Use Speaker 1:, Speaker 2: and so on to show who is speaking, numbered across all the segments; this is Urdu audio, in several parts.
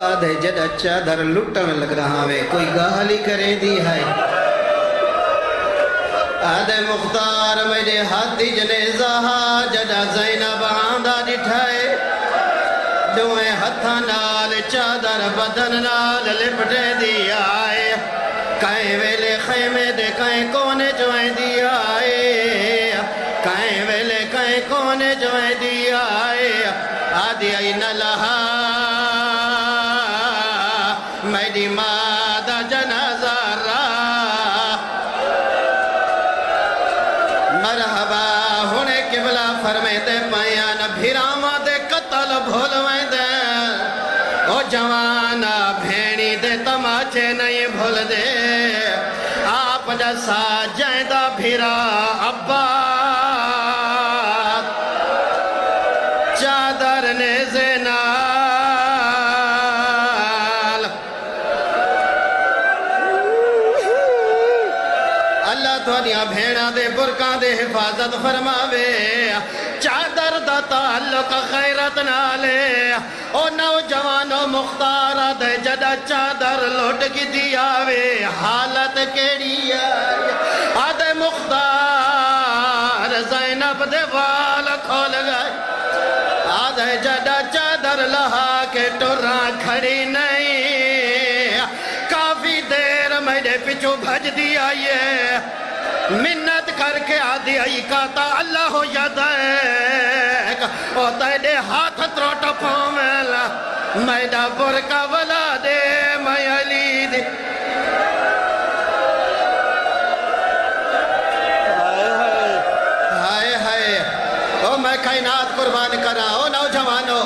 Speaker 1: آدھے جد چادر لٹن لگ رہا ہے کوئی گالی کرے دی ہے آدھے مختار میرے ہاتھی جنیزہ جدا زینب آندہ ڈٹھائے دوئے ہتھا نال چادر بدن نال لپٹے دی آئے کائیں ویلے خیمے دے کائیں کونے جوائیں دی آئے کائیں ویلے کائیں کونے جوائیں دی آئے آدھی آئی نہ لہا میری مادہ جنازہ را مرحبا ہونے قبلہ فرمیتے پائیان بھیراما دے قتل بھولویں دے او جوانا بھینی دے تماچے نہیں بھول دے آپ جسا جائدہ بھیرا عباس چادر نیزے تھوڑیاں بھیڑا دے برکان دے حفاظت فرماوے چادر دا تعلق خیرت نالے او نوجوانو مختار دے جدا چادر لوٹ کی دیاوے حالت کیڑی آئے آدھے مختار زینب دے وال کھول گئے آدھے جدا چادر لہا کے ٹران کھڑی نہیں کافی دیر میرے پچھو بھج دیا یہ منت کر کے آدھی آئی کہتا اللہ ہو یدیک او تیرے ہاتھ تروٹ پومیلا میڈا برکا ولا دے میں علی دے ہائے ہائے او میں کائنات قربان کرا او نوجوانو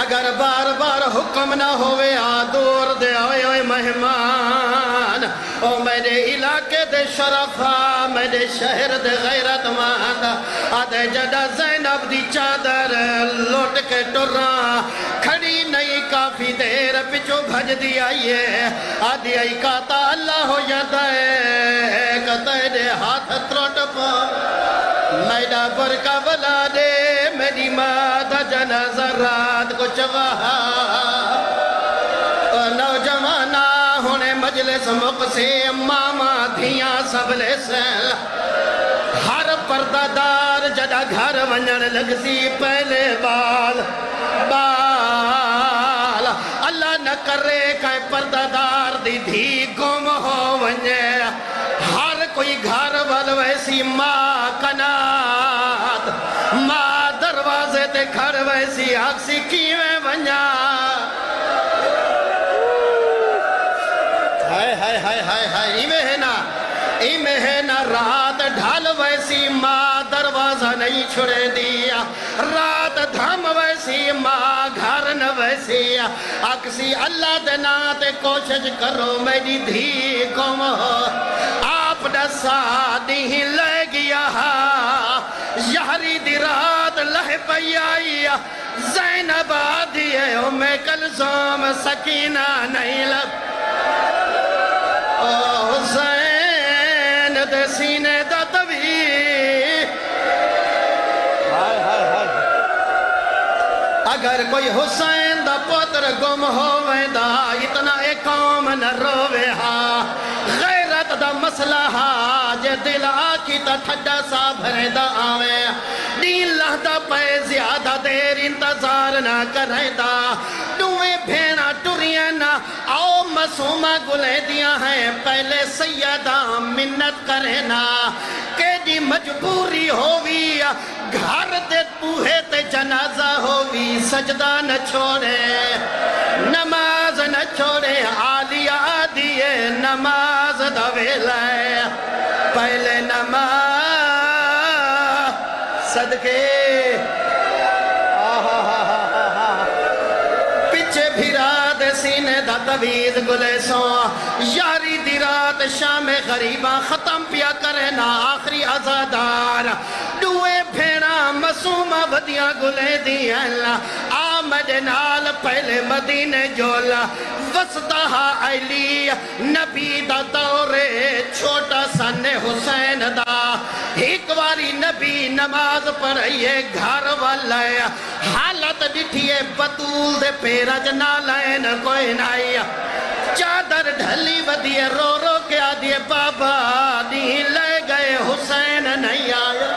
Speaker 1: اگر بار بار حکم نہ ہوئے دور دے آئے مہمان او میرے علاقے دے شرفا میرے شہر دے غیرت ماندہ آدھے جدہ زینب دی چادر لوٹ کے ٹران کھڑی نہیں کافی دیر پچھو بھج دی آئیے آدھی آئی کہتا اللہ ہو یدائے کہتے دے ہاتھ تروٹ پا میڈا برکا ولا دے میری مادہ جنازہ رات کو چواہا نوجوانہ ہونے مجلس مقصے ماما دھیاں سب لے سیل ہر پردہ دار جدا گھر ونجن لگ سی پہلے بال اللہ نہ کرے کائیں پردہ دار دی دھی گم ہو ونجے ہر کوئی گھر وال ویسی ماں کنات ماں دروازے تے گھر ویسی آکسی کیویں ونجا ایمیں ہے نا رات ڈھال ویسی ماں دروازہ نہیں چھڑے دیا رات دھم ویسی ماں گھر نہ ویسی اکسی اللہ دنات کوشش کرو میری دھی گم ہو آپ ڈسا دی لے گیا یاری دی رات لہ پئی آئی زینب آدھی ہے کلثوم سکینہ نہیں لگ حسین دے سینے دا طوی اگر کوئی حسین دا پتر گم ہوئے دا اتنا ایک قوم نہ روے ہاں غیرت دا مسئلہ ہاں جے دل آکی تا ٹھڈا سا بھرے دا آوے دین لہدہ پہ زیادہ دیر انتظار نہ کرے دا دوئے بھینا ٹوریاں نہ آؤ مسومہ گلے دیا ہیں پہلے سیدہ منت کرے نا کہ دی مجبوری ہوئی گھر دے پوہے تے جنازہ ہوئی سجدہ نہ چھوڑے نماز نہ چھوڑے عالیہ دیئے نماز دویلائے پہلے نماز صدقے پچھے بھیرا دے سینے دا تویز گلے سو یاری دی رات شام غریباں ختم پیا کرنا آخری عزادار دوئے بھیڑا مسومہ ودیاں گلے دی اللہ محمد نال پہلے مدینے جولا وسطہ علی نبی دا دورے چھوٹا سن حسین دا ایک واری نبی نماز پڑھئیے گھر والے حالت ڈٹھئے بطول دے پیرج نالین کوئی نائی چادر ڈھلی ودیے رو رو کے آدھیے بابا نہیں لے گئے حسین نہیں آیا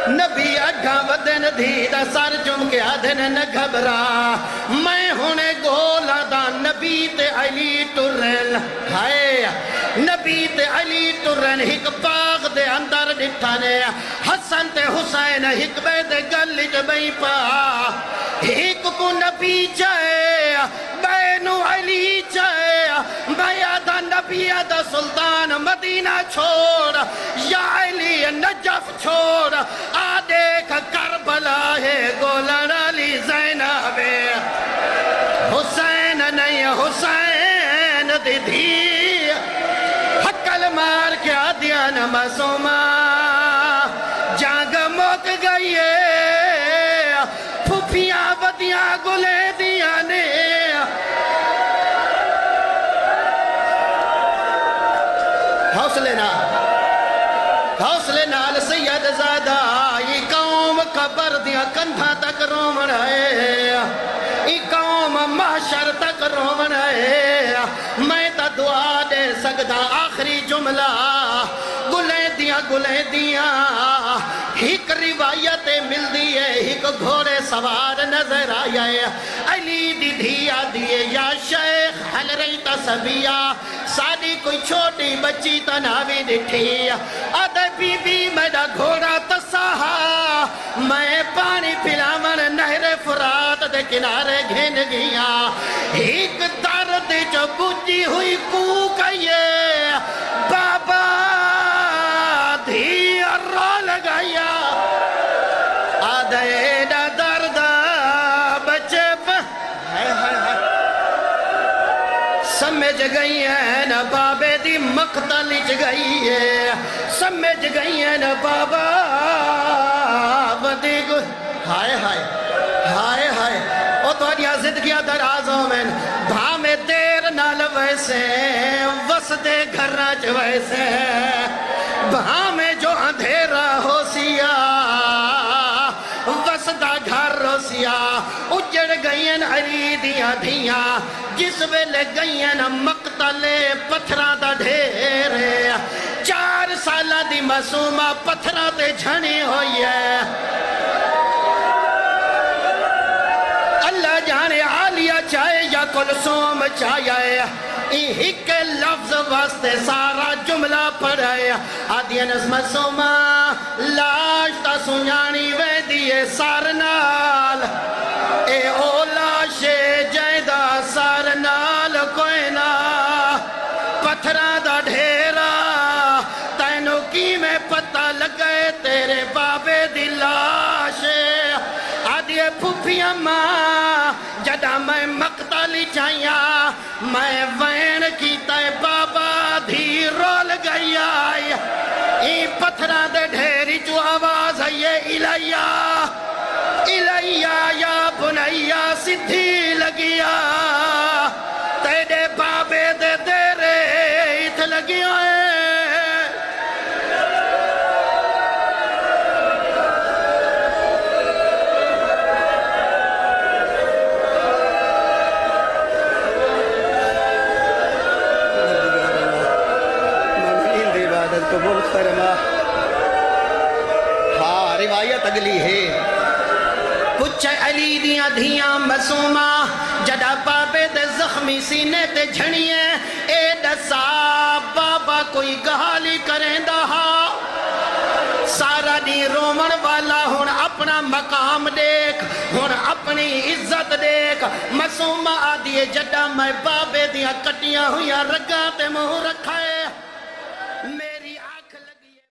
Speaker 1: نبی اگھا ودن دھیدہ سر جم کے آدھن نہ گھبرا میں ہونے گولا دا نبی تے علی ٹرن ہائے نبی تے علی ٹرن ہک باغ دے اندر ڈٹھانے حسن تے حسین ہک بے دے گلی جبئی پا ہک کو نبی چاہے بینو علی چاہے بیادہ نبی آدھا سلطان مدینہ چھوڑ یا علی نجف چھوڑ آدھیک کربلا ہے گولن علی زینب حسین نہیں حسین دی دھی حقل مار کے آدھیان مسومہ جانگ موک گئی ہے پھوپیاں بدیاں گلے دیانے حوصلے نال سید زادہ یہ قوم قبر دیا کندھا تک رومن ہے یہ قوم محشر تک رومن ہے میں تا دعا دے سکتا آخری جملہ گلے دیا ایک روایت مل دیئے ایک گھوڑے سوار نظر آیا علی دی دھیا دیئے یا شیخ حل رہی تا سبیہ سادی کوئی چھوٹی بچی تناوی دٹھی آدھے بی بی میڈا گھوڑا تساہا میں پانی پلامن نہر فرات دے کنارے گھن گیا ایک درد جو بجی ہوئی کوکئیے بابا دھی رو لگایا آدھے دا درد بچے سمجھ گئی ہے نا بابے دی مقتل اچ گئی ہے سمجھ گئی ہے نا بابا بدی گو ہائے ہائے ہائے ہائے او تو انیا زندگیاں درازوں میں بھا میں دیر نال ویسے وسدے گھر راج ویسے بھا میں جو اندھیرا ہو سیا وسدہ گھر رو سیا اجڑ گئین علی دیا دھیا جس ویلے گئین مقتل پتھرہ دا ڈھیرے 4 سالہ دی معصومہ پتھرہ تے جھنی ہوئی ہے اللہ جانے عالیہ چاہے یا کلثوم چاہے ایک لفظ واسطے سارا جملہ پڑھائے آدھیا نظم سوما لاش تا سنیانی وے دیئے سارنال اے او لاش جائدہ سارنال کوئی نا پتھرہ دا ڈھیرا تینو کی میں پتہ لگئے تیرے بابے دی لاش آدھیے پھوپیاں ماں جدہ میں مقتلی چاہیا میں وین کی تے بابا دھی رول گئی آئی ای پتھرہ دے ڈھیری جو آواز ہے یہ الہیہ یا بنیہ سدھی لگیا تیرے بابے دے دیرے ات لگیا ہے قبول فرما ہاں روایت اگلی ہے پچھے علی دیاں دھیاں مسومہ جدہ بابے دے زخمی سینے تے جھنیے اے دسا بابا کوئی گہالی کریں دہا سارا دی رومن والا ہون اپنا مقام دیکھ ہون اپنی عزت دیکھ مسومہ آدھیے جدہ میں بابے دیاں کٹیاں ہویاں رگاں تے مہو رکھائے